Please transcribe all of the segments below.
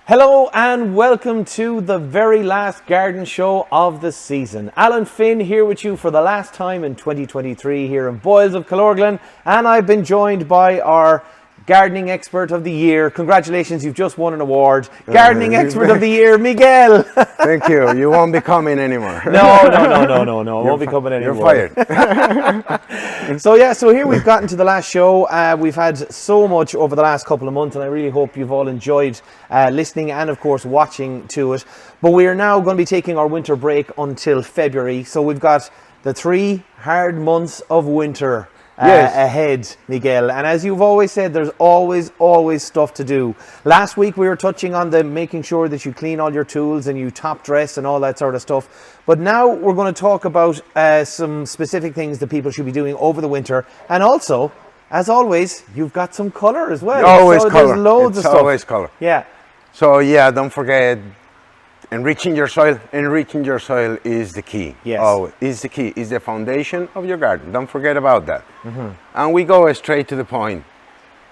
Hello and welcome to the very last garden show of the season. Alan Finn here with you for the last time in 2023 here in Boyles of Killorglin, and I've been joined by our gardening expert of the year. Congratulations, you've just won an award. Gardening expert of the year, Miguel. Thank you. You won't be coming anymore. No. I won't be coming anymore. You're fired. So here we've gotten to the last show. We've had so much over the last couple of months, and I really hope you've all enjoyed listening and, of course, watching to it. But we are now going to be taking our winter break until February. So we've got the 3 hard months of winter ahead, Miguel. And as you've always said, there's always stuff to do. Last week we were touching on making sure that you clean all your tools and you top dress and all that sort of stuff. But now we're going to talk about some specific things that people should be doing over the winter. And also, as always, you've got some colour as well. Always so colour. There's loads of stuff. Always colour. Yeah. So don't forget, enriching your soil. Enriching your soil is the key. Yes. Oh, is the key. Is the foundation of your garden. Don't forget about that. Mm-hmm. And we go straight to the point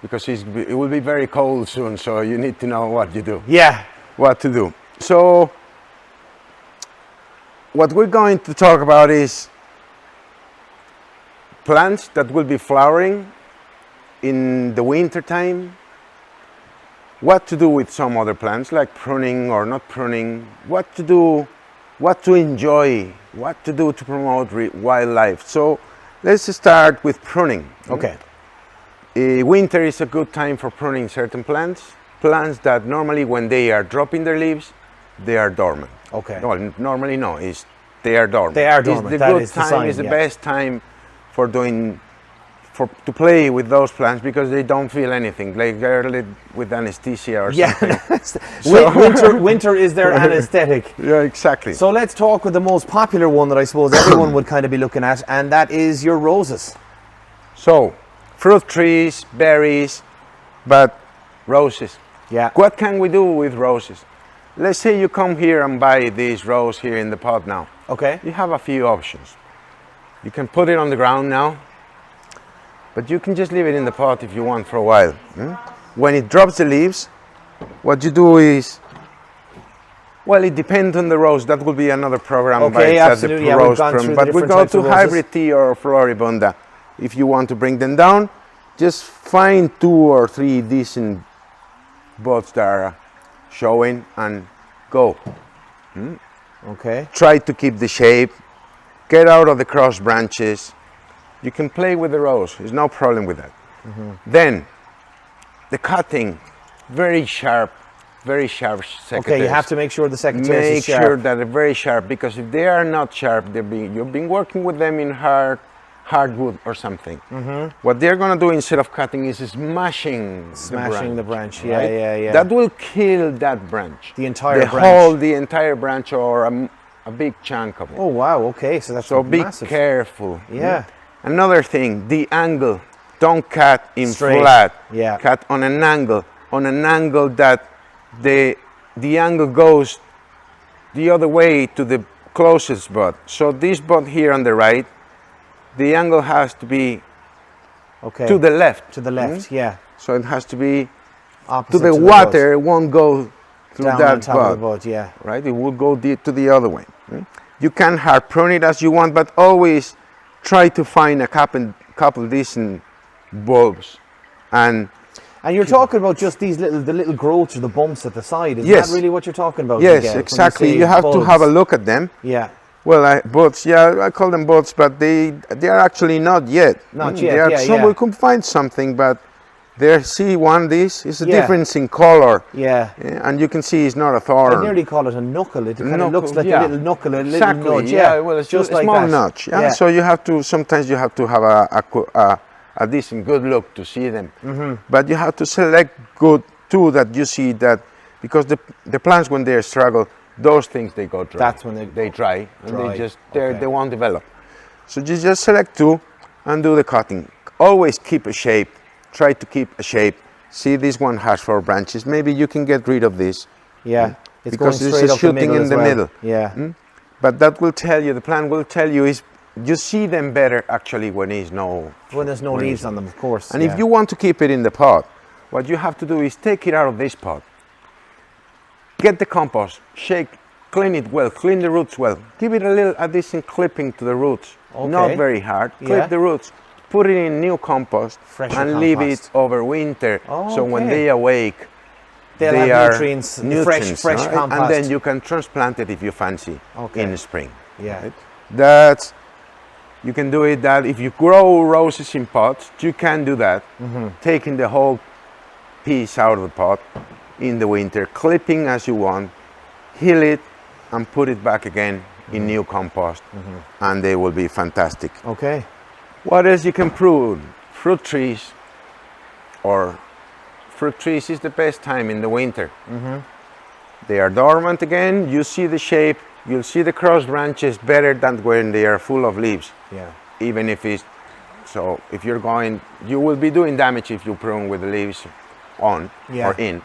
because it will be very cold soon. So you need to know what you do. Yeah. What to do. So what we're going to talk about is plants that will be flowering in the winter time. What to do with some other plants, like pruning or not pruning, what to do, what to enjoy, what to do to promote wildlife. So let's start with pruning. Okay. Winter is a good time for pruning certain plants that normally when they are dropping their leaves, they are dormant. Okay. Well, normally no, they are dormant. They are dormant. The good time is the best time for to play with those plants because they don't feel anything, like they're lit with anesthesia or something. Winter is their anesthetic. Yeah, exactly. So let's talk with the most popular one that I suppose everyone would kind of be looking at, and that is your roses. So, fruit trees, berries, but roses. Yeah. What can we do with roses? Let's say you come here and buy this rose here in the pot now. Okay. You have a few options. You can put it on the ground now, but you can just leave it in the pot if you want for a while. When it drops the leaves, what you do is, well, it depends on the rose. That will be another program. Okay, absolutely. Yeah, we've gone through the but we different go types to of roses. hybrid tea or floribunda. If you want to bring them down, just find 2 or 3 decent buds that are showing and go. Okay. Try to keep the shape. Get out of the cross branches. You can play with the rose. There's no problem with that. Mm-hmm. Then, the cutting, very sharp secateurs. Okay, you have to make sure the secateurs Make is sharp. sure that they're very sharp, because if they are not sharp, you've been working with them in hardwood or something. Mm-hmm. What they're going to do instead of cutting is smashing the branch. Yeah, right? yeah. That will kill that branch. The entire branch. The entire branch, or a big chunk of it. Oh wow, okay, so that's massive. Be careful. Yeah. Another thing, the angle. Don't cut in straight. Flat. Yeah. Cut on an angle that the angle goes the other way to the closest bud. So this bud here on the right, the angle has to be to the left. To the left, yeah. So it has to be opposite to the water. It won't go through down that on top of the bud, yeah. Right? It will go to the other way. You can hard prune it as you want, but always try to find a couple decent bulbs. And you're talking about just the little growths or the bumps at the side. Is yes. that really what you're talking about? Yes, Miguel, exactly. You have to have a look at them. Yeah. Well, buds, I call them buds, but they are actually not yet. Not yet, We could find something, but there, see this is a difference in color. Yeah. And you can see it's not a thorn. I nearly call it a knuckle. It kind of looks like a little knuckle, a little nudge. Yeah, well, it's just like a small that. nudge. Yeah? So sometimes you have to have a decent, good look to see them. Mm-hmm. But you have to select good too, that you see that, because the plants, when they struggle, those things, they go dry. That's when they dry. And they won't develop. So you just select 2 and do the cutting. Always keep a shape. Try to keep a shape. See, this one has 4 branches. Maybe you can get rid of this. Yeah, it's because going it's straight up shooting in the middle. Yeah. But that will tell you, the plant will tell you, you see them better actually when there's no leaves on them, of course. And if you want to keep it in the pot, what you have to do is take it out of this pot, get the compost, shake, clean it well, clean the roots well. Give it a decent clipping to the roots, not very hard. Clip the roots, put it in new compost, and leave it over winter. So when they awake, they'll have nutrients, fresh compost. And then you can transplant it if you fancy in the spring. Yeah. Right? You can do it that if you grow roses in pots, you can do that. Taking the whole piece out of the pot in the winter, clipping as you want, heal it, and put it back again in new compost, and they will be fantastic. Okay. What else you can prune? Fruit trees, or fruit trees is the best time in the winter. They are dormant again. You see the shape. You'll see the cross branches better than when they are full of leaves. Yeah. Even if it's so, if you're going, you will be doing damage if you prune with the leaves on or in.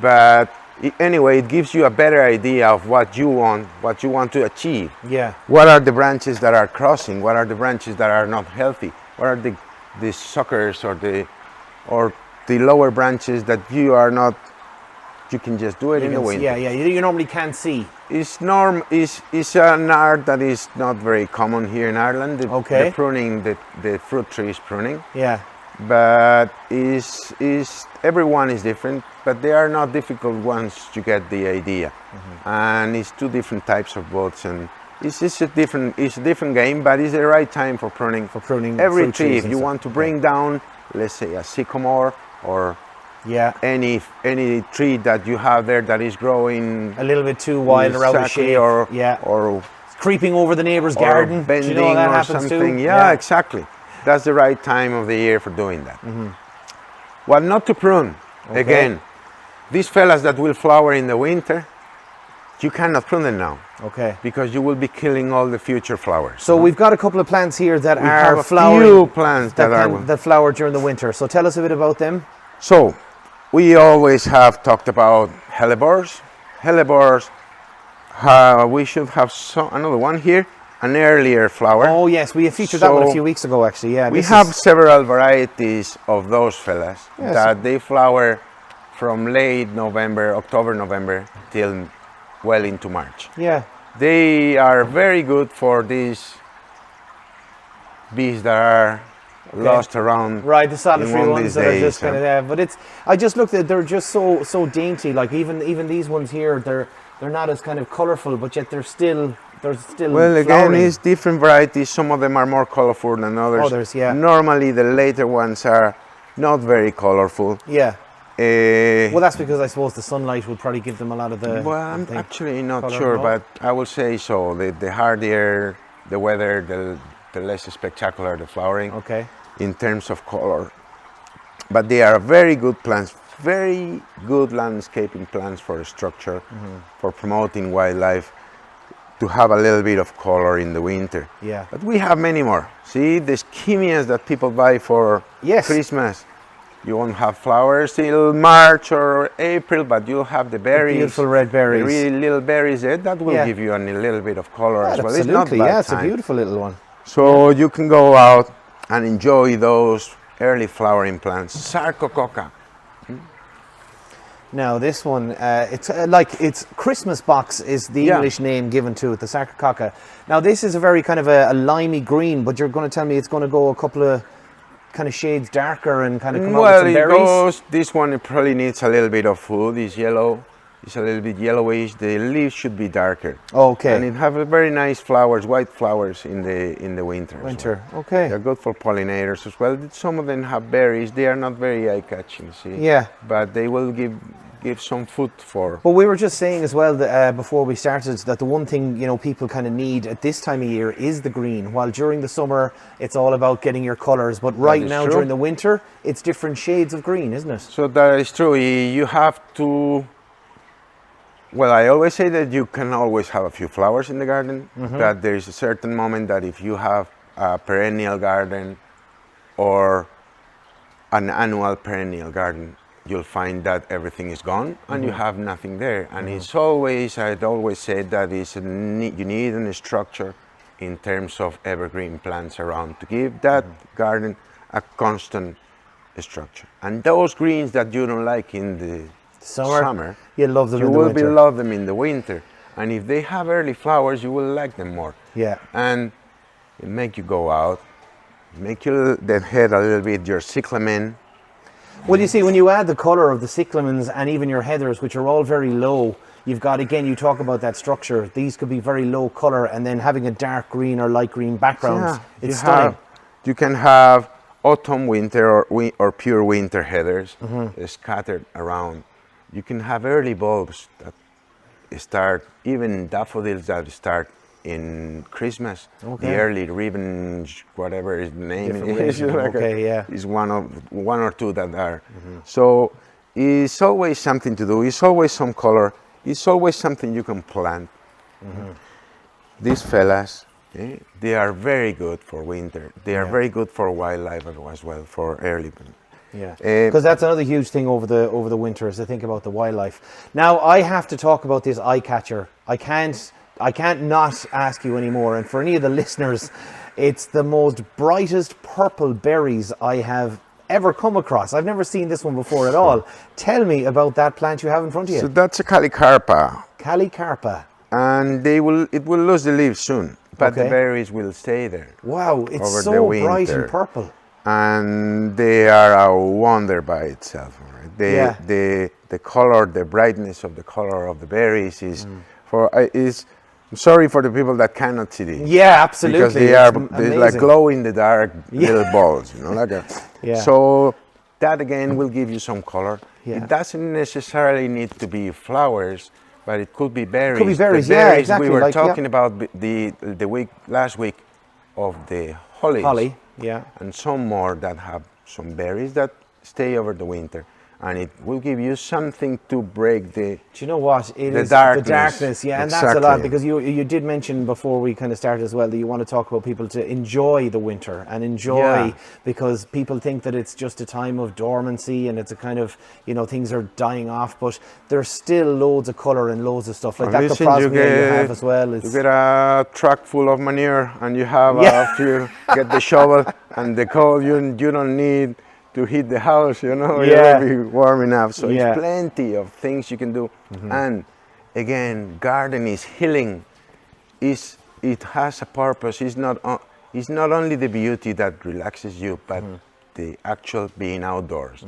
But anyway, it gives you a better idea of what you want to achieve. Yeah. What are the branches that are crossing? What are the branches that are not healthy? What are the suckers or the lower branches that you are not? You can just do it in the winter. You normally can't see. It's an art that is not very common here in Ireland. The pruning, the fruit trees pruning. Yeah. But everyone is different, but they are not difficult once you get the idea. And it's two different types of boats, and it's a different game, but it's the right time for pruning. Every tree, if you want to bring down, let's say a sycamore or any tree that you have there that is growing a little bit too wild or out of shape, or creeping over the neighbor's garden, bending, do you know that or happens something. Too? Yeah, exactly. That's the right time of the year for doing that. What not to prune? Again, these fellas that will flower in the winter, you cannot prune them now. Because you will be killing all the future flowers. So we've got a couple of plants here that are flowering. Few plants that flower during the winter. So tell us a bit about them. So we always have talked about hellebores. Hellebores, we should have another one here, an earlier flower. Oh yes, we featured that one a few weeks ago actually. Yeah. We have several varieties of those fellas that they flower from late November, October, November till well into March. Yeah. They are very good for these bees that are lost around. Right, the solitary ones that are days, just kind of but I just looked at, they're just so dainty. Like even these ones here, they're not as kind of colorful, but yet they're still well, again, flowering. it's different varieties. Some of them are more colorful than others. Normally the later ones are not very colorful. Well, that's because I suppose the sunlight will probably give them a lot of the. Well, I'm actually not sure, but I will say so. The hardier the weather, the less spectacular the flowering. In terms of color, but they are very good plants, very good landscaping plants for structure, for promoting wildlife, to have a little bit of color in the winter. But we have many more. See, the skimias that people buy for Christmas. You won't have flowers till March or April, but you'll have the berries. The beautiful red berries. The really little berries there. That will give you a little bit of color as well. Absolutely, it's not bad it's a beautiful little one. So you can go out and enjoy those early flowering plants. Sarcococca. Now this one, it's Christmas box is the English name given to it, the Sarcococca. Now this is a very kind of a limey green, but you're going to tell me it's going to go a couple of kind of shades darker and kind of come out with some berries? This one it probably needs a little bit of food. It's yellow. It's a little bit yellowish. The leaves should be darker. And it have a very nice flowers, white flowers in the winter. They're good for pollinators as well. Some of them have berries. They are not very eye-catching, see? But they will give some food for. But we were just saying as well that, before we started, that the one thing people kind of need at this time of year is the green. While during the summer it's all about getting your colours, but right now during the winter it's different shades of green, isn't it? So that is true. You have to. Well, I always say that you can always have a few flowers in the garden, but there is a certain moment that if you have a perennial garden or an annual perennial garden, you'll find that everything is gone and you have nothing there. And it's always, I'd always said that you need a structure in terms of evergreen plants around to give that garden a constant structure. And those greens that you don't like in Summer. You love them you in the will winter. love them in the winter. And if they have early flowers, you will like them more. Yeah. And it make you go out, make your the head a little bit, your cyclamen. Well, you see, when you add the colour of the cyclamens and even your heathers, which are all very low, you've got, again, you talk about that structure. These could be very low colour, and then having a dark green or light green background, it's stunning. You can have autumn, winter, or pure winter heathers scattered around. You can have early bulbs that start, even daffodils that start in Christmas. Okay. The early ribbon, whatever his name Different is, ways, like okay, yeah. is one or two that are. So it's always something to do. It's always some color. It's always something you can plant. These fellas, they are very good for winter. They are very good for wildlife as well, for early. Yeah, because that's another huge thing over the winter, is to think about the wildlife. Now, I have to talk about this eye catcher. I can't not ask you anymore. And for any of the listeners, it's the most brightest purple berries I have ever come across. I've never seen this one before at all. Tell me about that plant you have in front of you. So that's a calicarpa. Calicarpa. And it will lose the leaves soon, but the berries will stay there. Wow, it's over so the bright winter. and purple. And they are a wonder by itself. Right? The color, the brightness of the color of the berries is I'm sorry for the people that cannot see these. Yeah, absolutely. Because they're like glow in the dark little balls, like a. Yeah. So that again will give you some color. Yeah. It doesn't necessarily need to be flowers, but it could be berries. Could be berries, the berries exactly. We were talking about the last week of the hollies. Holly, yeah. And some more that have some berries that stay over the winter. And it will give you something to break the. Do you know what? It is darkness. The darkness, yeah, and that's a lot, because you did mention before we kind of started as well that you want to talk about people to enjoy the winter and enjoy, because people think that it's just a time of dormancy and it's a kind of, things are dying off, but there's still loads of colour and loads of stuff like that. The prosmia you have as well. You get a truck full of manure and you have a few, get the shovel and the coal, you don't need to heat the house, it will be warm enough. So it's plenty of things you can do. And again, garden is healing. It has a purpose. It's not only the beauty that relaxes you, but the actual being outdoors.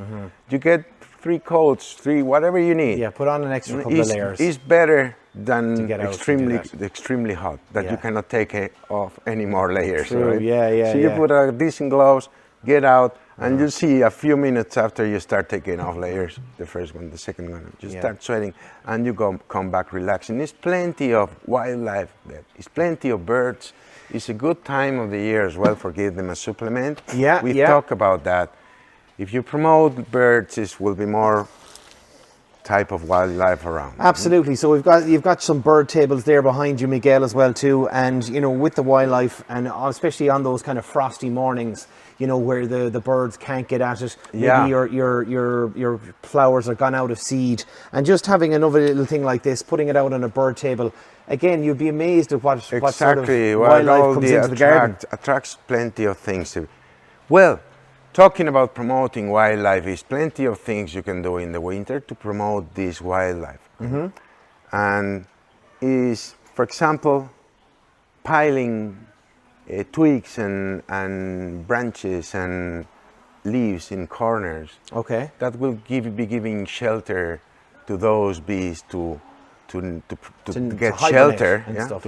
You get 3 coats, 3 whatever you need. Yeah, put on an extra couple of layers. It's better than extremely extremely hot that you cannot take off any more layers. True. Right? Yeah. So you put a decent gloves, get out, and you see a few minutes after you start taking off layers, the first one, the second one, you start sweating, and you come back relaxing. There's plenty of wildlife there. There's plenty of birds. It's a good time of the year as well for giving them a supplement. We talk about that. If you promote birds, it will be more type of wildlife around. Absolutely. So you've got some bird tables there behind you, Miguel, as well too. And with the wildlife, and especially on those kind of frosty mornings, where the birds can't get at it. Maybe your flowers are gone out of seed, and just having another little thing like this, putting it out on a bird table. Again, you'd be amazed at what sort of wildlife comes into the garden. Attracts plenty of things. Well, talking about promoting wildlife, is plenty of things you can do in the winter to promote this wildlife. And is, for example, piling twigs and branches and leaves in corners. Okay. That will be giving shelter to those bees to get shelter,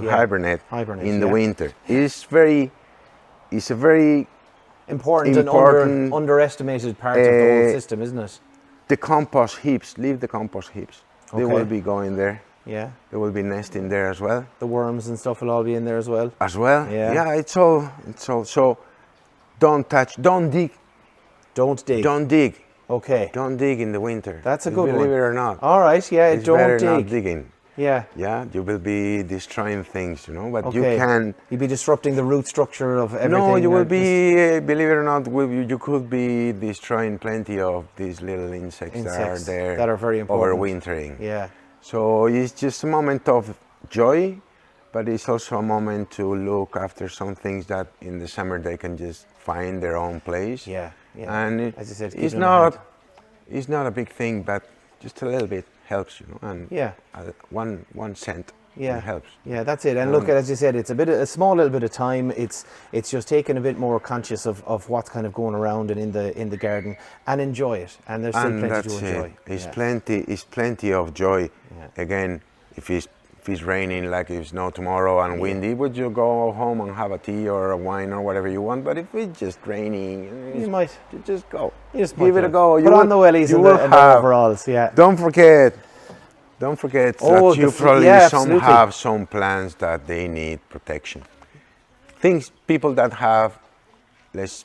hibernate in the winter. It's a very important and underestimated part of the whole system, isn't it? The compost heaps, leave the compost heaps. They will be going there. Yeah. There will be nesting there as well. The worms and stuff will all be in there as well. Yeah, it's all. So don't touch, don't dig. Don't dig. Don't dig. Okay. Don't dig in the winter. That's a good one. Believe it or not. All right, it's don't better dig. Not digging. Yeah. Yeah, you will be destroying things, but you can. You'll be disrupting the root structure of everything. No, you will be, believe it or not, you could be destroying plenty of these little insects that are there. That are very important. Overwintering. Yeah. So it's just a moment of joy, but it's also a moment to look after some things that in the summer they can just find their own place. Yeah. And as I said, it's not a big thing, but just a little bit helps, you know, and Yeah. 1 cent Yeah, it helps. yeah, that's it. And look, as you said, it's a small little bit of time. It's just taking a bit more conscious of what's kind of going around and in the garden, and enjoy it. And there's still And plenty that's to enjoy. it. It's Yeah. plenty of joy. Yeah. Again, if it's raining like it's no tomorrow and windy, would you go home and have a tea or a wine or whatever you want? But if it's just raining, You might. you just go. You just Give might it a do go. Put on the wellies and the overalls. Yeah. Don't forget Oh, that you the probably yeah, some absolutely. have some plants that they need protection. People that have,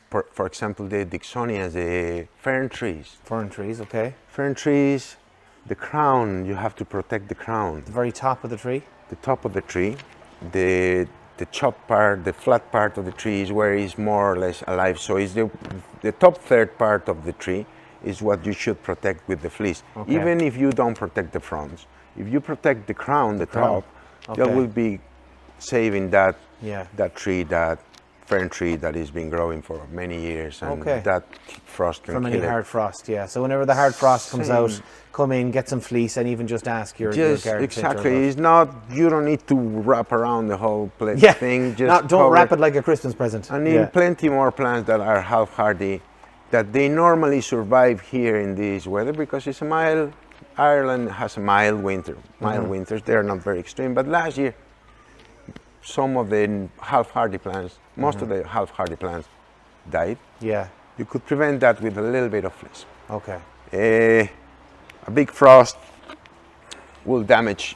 for example, the Dixonias, the fern trees. Fern trees. Okay. Fern trees, the crown, you have to protect the crown. The very top of the tree. The top of the tree, the chopped part, the flat part of the tree is where it's more or less alive. So it's the top third part of the tree is what you should protect with the fleece. Okay. Even if you don't protect the fronds. If you protect the crown, the top, Okay. that will be saving that Yeah. that tree, that fern tree that has been growing for many years, and Okay. that frost can From kill any it. hard frost, yeah. So whenever the hard frost comes Same. out, come in, get some fleece, and even just ask your Just garden exactly. It's not. You don't need to wrap around the whole Yeah. thing. Just Don't cover wrap it like a Christmas present. I need Yeah. plenty more plants that are half hardy, that they normally survive here in this weather because it's a mild. Ireland has a mild winter. Mild winters. They're not very extreme. But last year, some of the half hardy plants, most of the half hardy plants, died. Yeah. You could prevent that with a little bit of fleece. Okay. A big frost will damage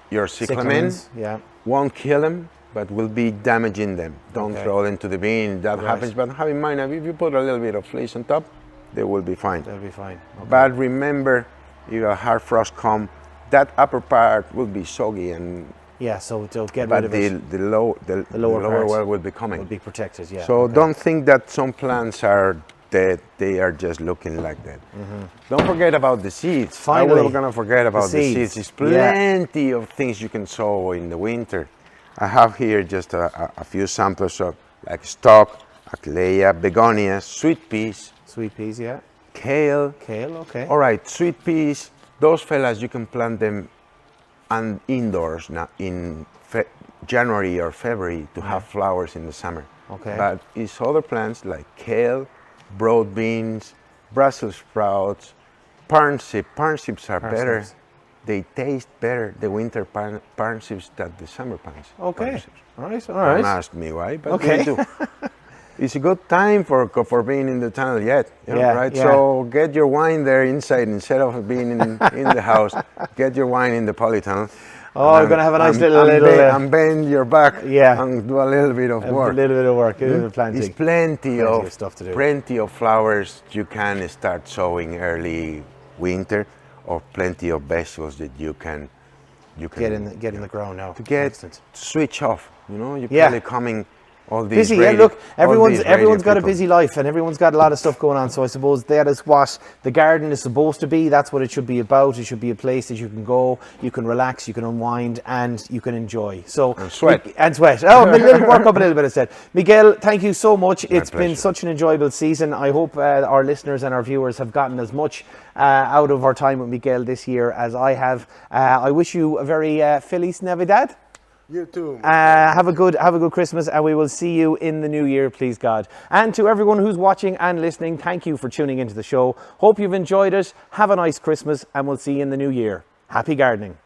your cyclamen. Cyclamens, yeah. Won't kill them, but will be damaging them. Don't Okay. throw them to the bin. That Right. happens. But have in mind, if you put a little bit of fleece on top, they will be fine. That'll be fine. Okay. But remember, if a hard frost come, that upper part will be soggy, and yeah, so don't get rid but of the it. the lower lower part well will be coming. Will be protected, yeah. So okay. don't think that some plants are dead. They are just looking like that. Don't forget about the seeds. Finally, we're gonna forget about the seeds. seeds. There's plenty of things you can sow in the winter. I have here just a few samples of like stock, Achleia, begonias, sweet peas, Sweet peas, yeah. kale. Kale, okay. All right, sweet peas. Those fellas you can plant them and indoors now in January or February to have flowers in the summer. Okay. But it's other plants like kale, broad beans, Brussels sprouts, parsnip. Parsips are better. Parsnips. They taste better, the winter parsips, than the summer Okay. parsips. All right, all Don't right. ask me why, but Okay. they do. It's a good time for being in the tunnel yet, you know, Yeah, right? yeah. So get your wine there inside instead of being in the house. Get your wine in the polytunnel. Oh, you're going to have a nice little... And bend your back Yeah. and do a little bit of a work. little bit of work, a little bit of planting. It's plenty of of stuff to do. Plenty of flowers you can start sowing early winter, or plenty of vegetables that you can Get in the ground now. to get Excellent. switch off. You know, you're Yeah. probably coming all these Busy, radio- yeah. Look, all these everyone's radio got a people. busy life, and everyone's got a lot of stuff going on. So I suppose that is what the garden is supposed to be. That's what it should be about. It should be a place that you can go, you can relax, you can unwind, and you can enjoy. So And sweat. and sweat. Oh, a little work up a little bit instead. Miguel, thank you so much. It's been pleasure. such an enjoyable season. I hope our listeners and our viewers have gotten as much out of our time with Miguel this year as I have. I wish you a very Feliz Navidad. You too. Have a good Christmas, and we will see you in the new year, please God. And to everyone who's watching and listening, thank you for tuning into the show. Hope you've enjoyed it. Have a nice Christmas, and we'll see you in the new year. Happy gardening.